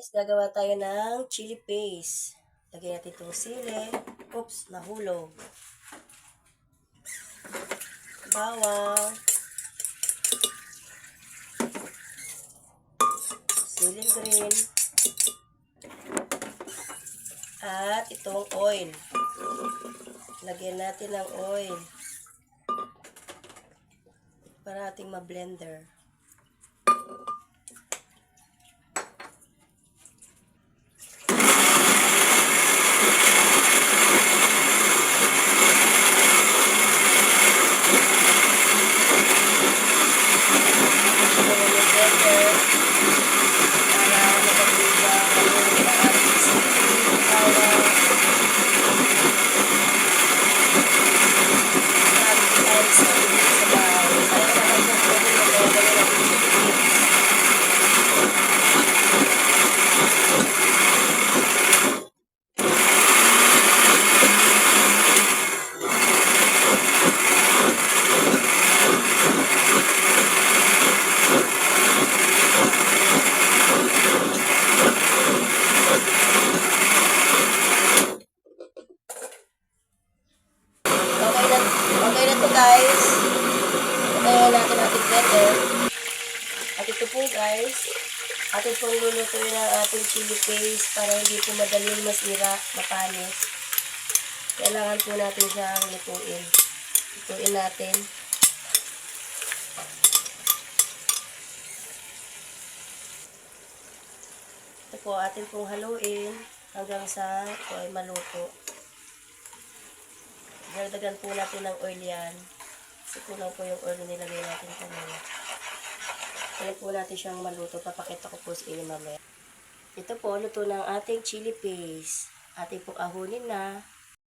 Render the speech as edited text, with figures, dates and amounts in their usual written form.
Guys, gagawa tayo ng chili paste. Lagyan natin itong sili. Oops, nahulog. Bawang. Siling green. At itong oil. Lagyan natin ng oil. Para ating ma-blender. Okay na to guys. Patayin natin ating blender. At ito po guys, atin pong lulutuin ang ating chili paste para hindi po madaling masira, mapanis. Kailangan po natin siyang lutuin. Lutuin natin. Ito po atin pong haluin hanggang sa ito ay maluto. Dagdagan po natin ng oil yan. Kasi kulang po yung oil na nilagay natin kanina. Kaya po natin siyang maluto. Papakita ko po sa inyo mamaya. Ito po, luto ng ating chili paste. Ating pong ahunin na.